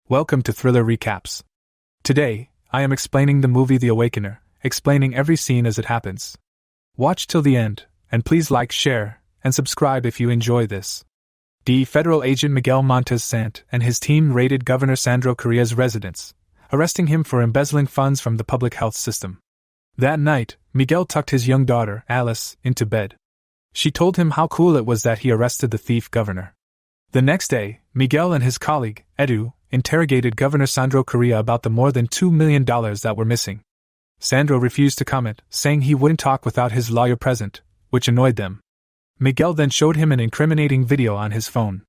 Welcome to Thriller Recaps. Today, I am explaining the movie The Awakener, explaining every scene as it happens. Watch till the end, and please like, share, and subscribe if you enjoy this. Federal agent Miguel Montessanti and his team raided Governor Sandro Correa's residence, arresting him for embezzling funds from the public health system. That night, Miguel tucked his young daughter, Alice, into bed. She told him how cool it was that he arrested the thief governor. The next day, Miguel and his colleague, Edu, interrogated Governor Sandro Correa about the more than $2 million that were missing. Sandro refused to comment, saying he wouldn't talk without his lawyer present, which annoyed them. Miguel then showed him an incriminating video on his phone.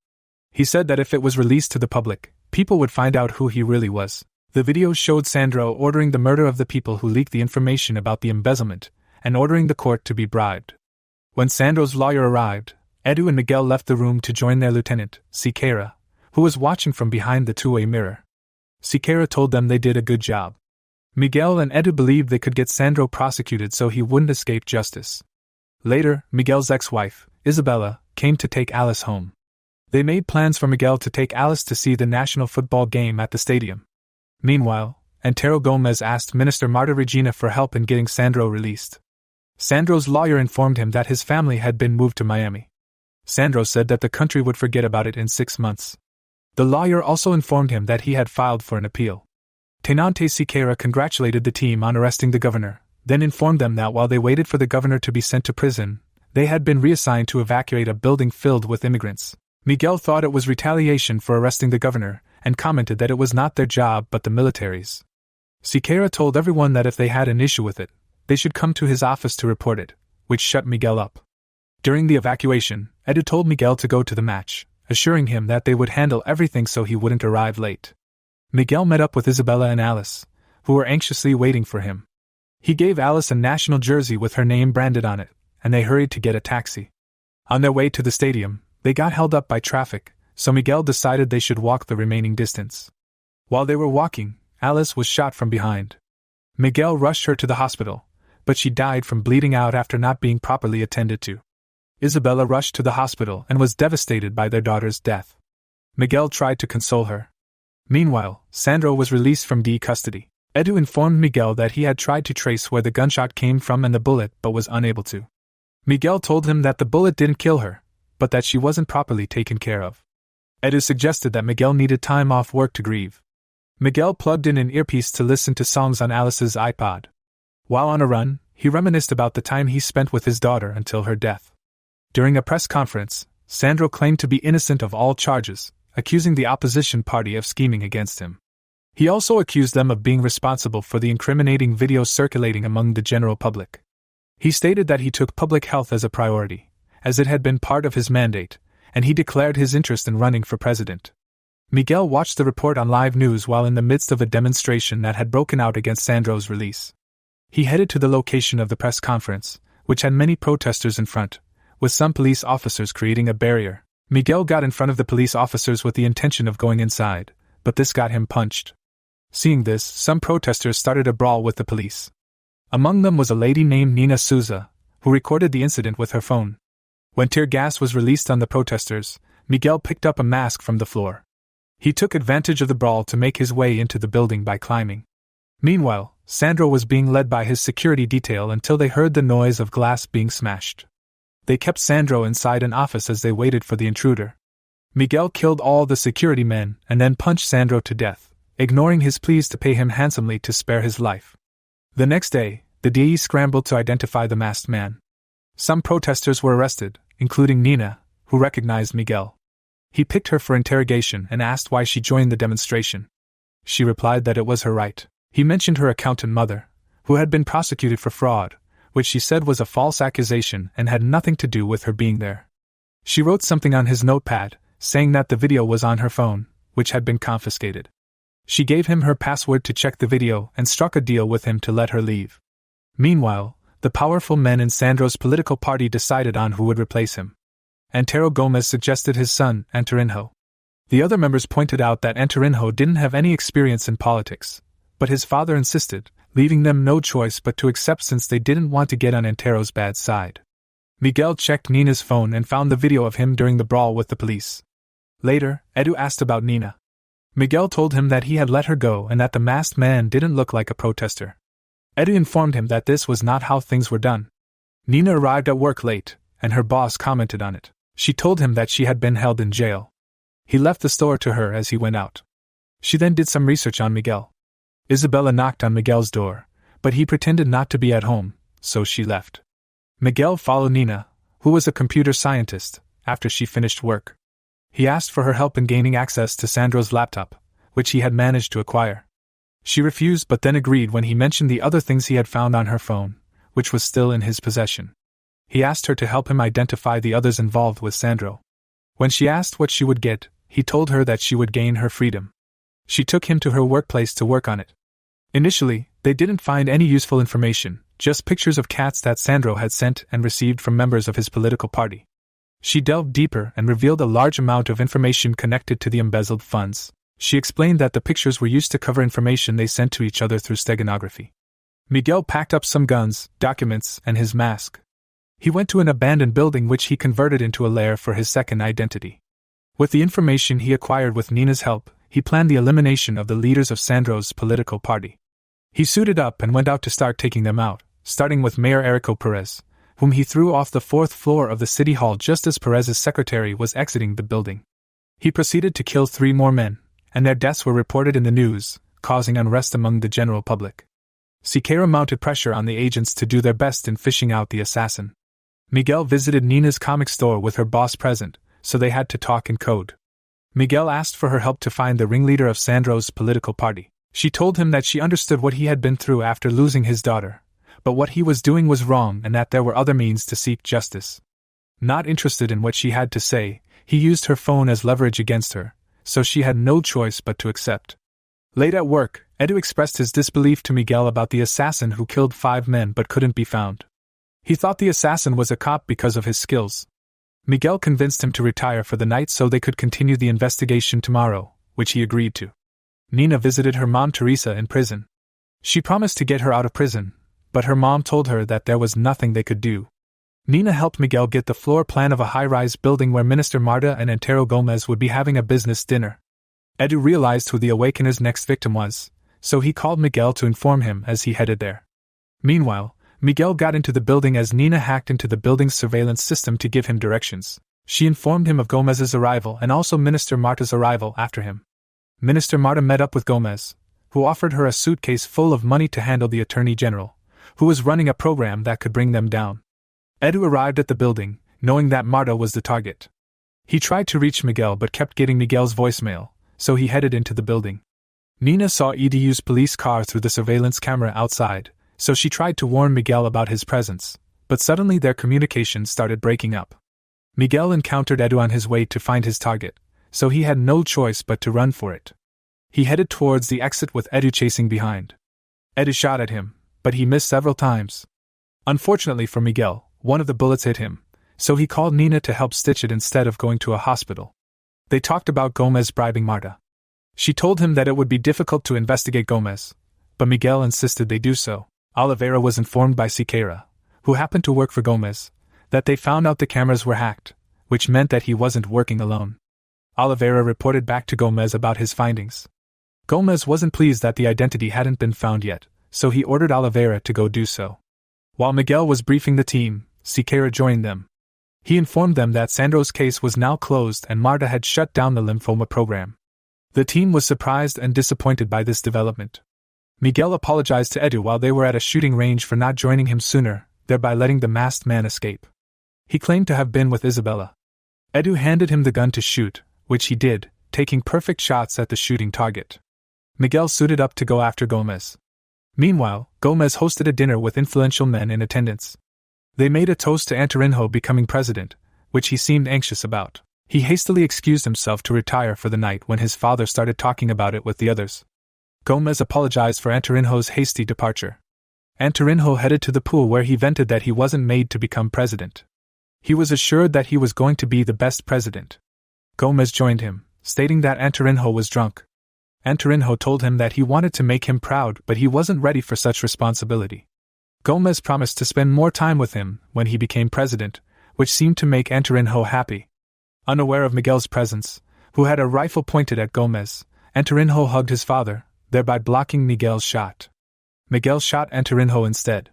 He said that if it was released to the public, people would find out who he really was. The video showed Sandro ordering the murder of the people who leaked the information about the embezzlement, and ordering the court to be bribed. When Sandro's lawyer arrived, Edu and Miguel left the room to join their lieutenant, Siqueira, who was watching from behind the two-way mirror. Siqueira told them they did a good job. Miguel and Edu believed they could get Sandro prosecuted so he wouldn't escape justice. Later, Miguel's ex-wife, Isabella, came to take Alice home. They made plans for Miguel to take Alice to see the national football game at the stadium. Meanwhile, Antero Gomes asked Minister Marta Regina for help in getting Sandro released. Sandro's lawyer informed him that his family had been moved to Miami. Sandro said that the country would forget about it in 6 months. The lawyer also informed him that he had filed for an appeal. Tenente Siqueira congratulated the team on arresting the governor, then informed them that while they waited for the governor to be sent to prison, they had been reassigned to evacuate a building filled with immigrants. Miguel thought it was retaliation for arresting the governor, and commented that it was not their job but the military's. Siqueira told everyone that if they had an issue with it, they should come to his office to report it, which shut Miguel up. During the evacuation, Edu told Miguel to go to the match, assuring him that they would handle everything so he wouldn't arrive late. Miguel met up with Isabella and Alice, who were anxiously waiting for him. He gave Alice a national jersey with her name branded on it, and they hurried to get a taxi. On their way to the stadium, they got held up by traffic, so Miguel decided they should walk the remaining distance. While they were walking, Alice was shot from behind. Miguel rushed her to the hospital, but she died from bleeding out after not being properly attended to. Isabella rushed to the hospital and was devastated by their daughter's death. Miguel tried to console her. Meanwhile, Sandro was released from custody. Edu informed Miguel that he had tried to trace where the gunshot came from and the bullet but was unable to. Miguel told him that the bullet didn't kill her, but that she wasn't properly taken care of. Edu suggested that Miguel needed time off work to grieve. Miguel plugged in an earpiece to listen to songs on Alice's iPod. While on a run, he reminisced about the time he spent with his daughter until her death. During a press conference, Sandro claimed to be innocent of all charges, accusing the opposition party of scheming against him. He also accused them of being responsible for the incriminating videos circulating among the general public. He stated that he took public health as a priority, as it had been part of his mandate, and he declared his interest in running for president. Miguel watched the report on live news while in the midst of a demonstration that had broken out against Sandro's release. He headed to the location of the press conference, which had many protesters in front, with some police officers creating a barrier. Miguel got in front of the police officers with the intention of going inside, but this got him punched. Seeing this, some protesters started a brawl with the police. Among them was a lady named Nina Souza, who recorded the incident with her phone. When tear gas was released on the protesters, Miguel picked up a mask from the floor. He took advantage of the brawl to make his way into the building by climbing. Meanwhile, Sandro was being led by his security detail until they heard the noise of glass being smashed. They kept Sandro inside an office as they waited for the intruder. Miguel killed all the security men and then punched Sandro to death, ignoring his pleas to pay him handsomely to spare his life. The next day, the DE scrambled to identify the masked man. Some protesters were arrested, including Nina, who recognized Miguel. He picked her for interrogation and asked why she joined the demonstration. She replied that it was her right. He mentioned her accountant mother, who had been prosecuted for fraud, which she said was a false accusation and had nothing to do with her being there. She wrote something on his notepad, saying that the video was on her phone, which had been confiscated. She gave him her password to check the video and struck a deal with him to let her leave. Meanwhile, the powerful men in Sandro's political party decided on who would replace him. Antero Gomes suggested his son, Antero. The other members pointed out that Antero didn't have any experience in politics, but his father insisted, leaving them no choice but to accept since they didn't want to get on Antero's bad side. Miguel checked Nina's phone and found the video of him during the brawl with the police. Later, Edu asked about Nina. Miguel told him that he had let her go and that the masked man didn't look like a protester. Edu informed him that this was not how things were done. Nina arrived at work late, and her boss commented on it. She told him that she had been held in jail. He left the store to her as he went out. She then did some research on Miguel. Isabella knocked on Miguel's door, but he pretended not to be at home, so she left. Miguel followed Nina, who was a computer scientist, after she finished work. He asked for her help in gaining access to Sandro's laptop, which he had managed to acquire. She refused but then agreed when he mentioned the other things he had found on her phone, which was still in his possession. He asked her to help him identify the others involved with Sandro. When she asked what she would get, he told her that she would gain her freedom. She took him to her workplace to work on it. Initially, they didn't find any useful information, just pictures of cats that Sandro had sent and received from members of his political party. She delved deeper and revealed a large amount of information connected to the embezzled funds. She explained that the pictures were used to cover information they sent to each other through steganography. Miguel packed up some guns, documents, and his mask. He went to an abandoned building which he converted into a lair for his second identity. With the information he acquired with Nina's help, he planned the elimination of the leaders of Sandro's political party. He suited up and went out to start taking them out, starting with Mayor Erico Perez, whom he threw off the 4th floor of the city hall just as Perez's secretary was exiting the building. He proceeded to kill 3 more men, and their deaths were reported in the news, causing unrest among the general public. Siqueira mounted pressure on the agents to do their best in fishing out the assassin. Miguel visited Nina's comic store with her boss present, so they had to talk in code. Miguel asked for her help to find the ringleader of Sandro's political party. She told him that she understood what he had been through after losing his daughter, but what he was doing was wrong and that there were other means to seek justice. Not interested in what she had to say, he used her phone as leverage against her, so she had no choice but to accept. Late at work, Edu expressed his disbelief to Miguel about the assassin who killed 5 men but couldn't be found. He thought the assassin was a cop because of his skills. Miguel convinced him to retire for the night so they could continue the investigation tomorrow, which he agreed to. Nina visited her mom Teresa in prison. She promised to get her out of prison, but her mom told her that there was nothing they could do. Nina helped Miguel get the floor plan of a high-rise building where Minister Marta and Antero Gomes would be having a business dinner. Edu realized who the Awakener's next victim was, so he called Miguel to inform him as he headed there. Meanwhile, Miguel got into the building as Nina hacked into the building's surveillance system to give him directions. She informed him of Gomez's arrival and also Minister Marta's arrival after him. Minister Marta met up with Gomes, who offered her a suitcase full of money to handle the Attorney General, who was running a program that could bring them down. Edu arrived at the building, knowing that Marta was the target. He tried to reach Miguel but kept getting Miguel's voicemail, so he headed into the building. Nina saw Edu's police car through the surveillance camera outside, so she tried to warn Miguel about his presence, but suddenly their communication started breaking up. Miguel encountered Edu on his way to find his target, so he had no choice but to run for it. He headed towards the exit with Edu chasing behind. Edu shot at him, but he missed several times. Unfortunately for Miguel, one of the bullets hit him, so he called Nina to help stitch it instead of going to a hospital. They talked about Gomes bribing Marta. She told him that it would be difficult to investigate Gomes, but Miguel insisted they do so. Oliveira was informed by Siqueira, who happened to work for Gomes, that they found out the cameras were hacked, which meant that he wasn't working alone. Oliveira reported back to Gomes about his findings. Gomes wasn't pleased that the identity hadn't been found yet, so he ordered Oliveira to go do so. While Miguel was briefing the team, Siqueira joined them. He informed them that Sandro's case was now closed and Marta had shut down the lymphoma program. The team was surprised and disappointed by this development. Miguel apologized to Edu while they were at a shooting range for not joining him sooner, thereby letting the masked man escape. He claimed to have been with Isabella. Edu handed him the gun to shoot, which he did, taking perfect shots at the shooting target. Miguel suited up to go after Gomes. Meanwhile, Gomes hosted a dinner with influential men in attendance. They made a toast to Antero becoming president, which he seemed anxious about. He hastily excused himself to retire for the night when his father started talking about it with the others. Gomes apologized for Antero's hasty departure. Antero headed to the pool where he vented that he wasn't made to become president. He was assured that he was going to be the best president. Gomes joined him, stating that Antero was drunk. Antero told him that he wanted to make him proud, but he wasn't ready for such responsibility. Gomes promised to spend more time with him when he became president, which seemed to make Antero happy. Unaware of Miguel's presence, who had a rifle pointed at Gomes, Antero hugged his father, thereby blocking Miguel's shot. Miguel shot Antero instead.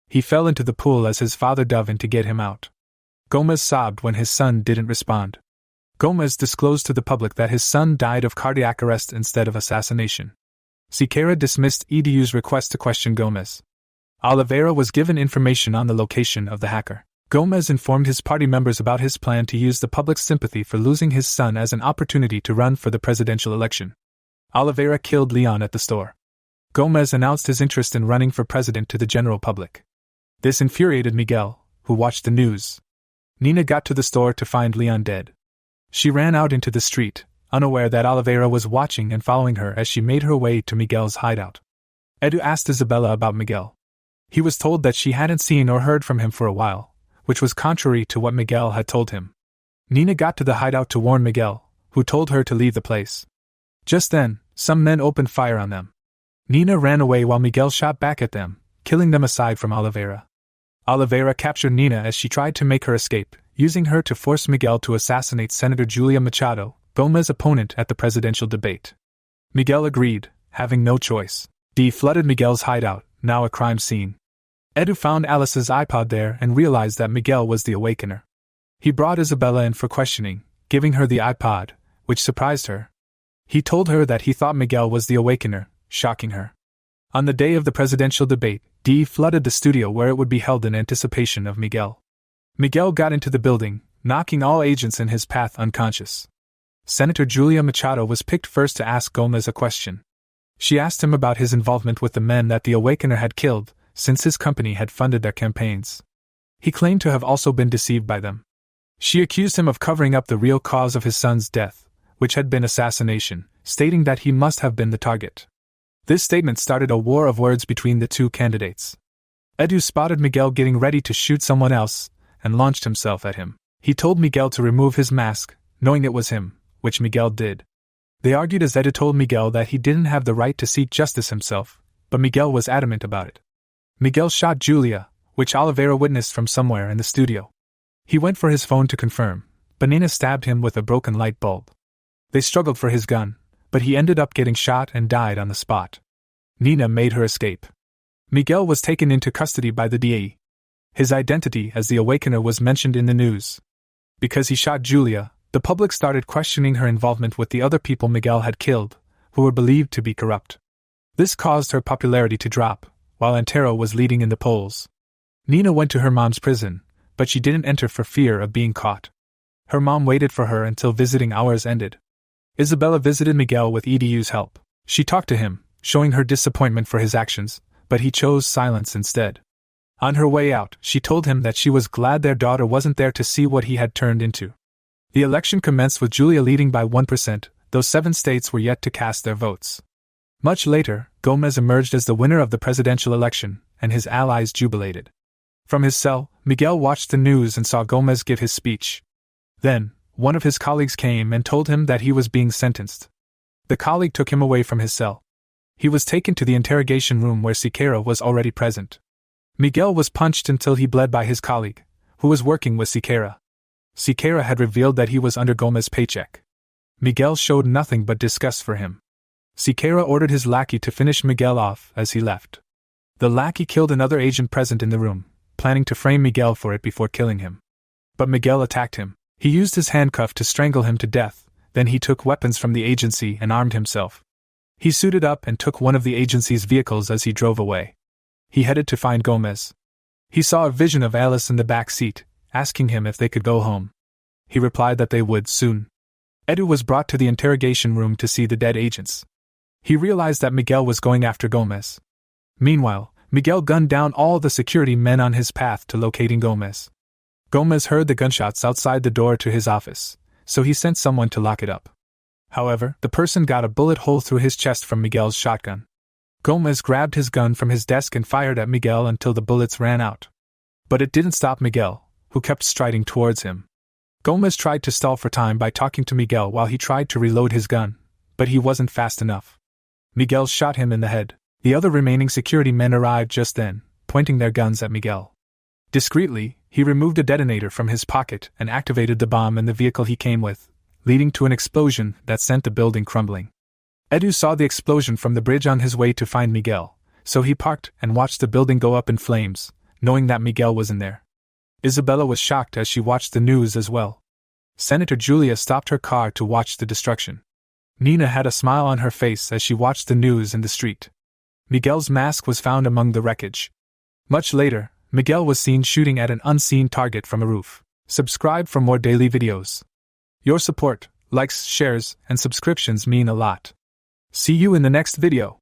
He fell into the pool as his father dove in to get him out. Gomes sobbed when his son didn't respond. Gomes disclosed to the public that his son died of cardiac arrest instead of assassination. Siqueira dismissed Edu's request to question Gomes. Oliveira was given information on the location of the hacker. Gomes informed his party members about his plan to use the public's sympathy for losing his son as an opportunity to run for the presidential election. Oliveira killed Leon at the store. Gomes announced his interest in running for president to the general public. This infuriated Miguel, who watched the news. Nina got to the store to find Leon dead. She ran out into the street, unaware that Oliveira was watching and following her as she made her way to Miguel's hideout. Edu asked Isabella about Miguel. He was told that she hadn't seen or heard from him for a while, which was contrary to what Miguel had told him. Nina got to the hideout to warn Miguel, who told her to leave the place. Just then, some men opened fire on them. Nina ran away while Miguel shot back at them, killing them aside from Oliveira. Oliveira captured Nina as she tried to make her escape, using her to force Miguel to assassinate Senator Julia Machado, Gomes' opponent at the presidential debate. Miguel agreed, having no choice. D flooded Miguel's hideout, now a crime scene. Edu found Alice's iPod there and realized that Miguel was the Awakener. He brought Isabella in for questioning, giving her the iPod, which surprised her. He told her that he thought Miguel was the Awakener, shocking her. On the day of the presidential debate, D flooded the studio where it would be held in anticipation of Miguel. Miguel got into the building, knocking all agents in his path unconscious. Senator Julia Machado was picked first to ask Gomes a question. She asked him about his involvement with the men that the Awakener had killed, since his company had funded their campaigns. He claimed to have also been deceived by them. She accused him of covering up the real cause of his son's death, which had been assassination, stating that he must have been the target. This statement started a war of words between the two candidates. Edu spotted Miguel getting ready to shoot someone else, and launched himself at him. He told Miguel to remove his mask, knowing it was him, which Miguel did. They argued as Edu told Miguel that he didn't have the right to seek justice himself, but Miguel was adamant about it. Miguel shot Julia, which Oliveira witnessed from somewhere in the studio. He went for his phone to confirm, but Nina stabbed him with a broken light bulb. They struggled for his gun, but he ended up getting shot and died on the spot. Nina made her escape. Miguel was taken into custody by the DA. His identity as the Awakener was mentioned in the news. Because he shot Julia, the public started questioning her involvement with the other people Miguel had killed, who were believed to be corrupt. This caused her popularity to drop, while Antero was leading in the polls. Nina went to her mom's prison, but she didn't enter for fear of being caught. Her mom waited for her until visiting hours ended. Isabella visited Miguel with Edu's help. She talked to him, showing her disappointment for his actions, but he chose silence instead. On her way out, she told him that she was glad their daughter wasn't there to see what he had turned into. The election commenced with Julia leading by 1%, though 7 states were yet to cast their votes. Much later, Gomes emerged as the winner of the presidential election, and his allies jubilated. From his cell, Miguel watched the news and saw Gomes give his speech. Then, one of his colleagues came and told him that he was being sentenced. The colleague took him away from his cell. He was taken to the interrogation room where Siqueira was already present. Miguel was punched until he bled by his colleague, who was working with Siqueira. Siqueira had revealed that he was under Gomes' paycheck. Miguel showed nothing but disgust for him. Siqueira ordered his lackey to finish Miguel off as he left. The lackey killed another agent present in the room, planning to frame Miguel for it before killing him. But Miguel attacked him. He used his handcuff to strangle him to death, then he took weapons from the agency and armed himself. He suited up and took one of the agency's vehicles as he drove away. He headed to find Gomes. He saw a vision of Alice in the back seat, asking him if they could go home. He replied that they would soon. Edu was brought to the interrogation room to see the dead agents. He realized that Miguel was going after Gomes. Meanwhile, Miguel gunned down all the security men on his path to locating Gomes. Gomes heard the gunshots outside the door to his office, so he sent someone to lock it up. However, the person got a bullet hole through his chest from Miguel's shotgun. Gomes grabbed his gun from his desk and fired at Miguel until the bullets ran out. But it didn't stop Miguel, who kept striding towards him. Gomes tried to stall for time by talking to Miguel while he tried to reload his gun, but he wasn't fast enough. Miguel shot him in the head. The other remaining security men arrived just then, pointing their guns at Miguel. Discreetly, he removed a detonator from his pocket and activated the bomb in the vehicle he came with, leading to an explosion that sent the building crumbling. Edu saw the explosion from the bridge on his way to find Miguel, so he parked and watched the building go up in flames, knowing that Miguel was in there. Isabella was shocked as she watched the news as well. Senator Julia stopped her car to watch the destruction. Nina had a smile on her face as she watched the news in the street. Miguel's mask was found among the wreckage. Much later, Miguel was seen shooting at an unseen target from a roof. Subscribe for more daily videos. Your support, likes, shares, and subscriptions mean a lot. See you in the next video.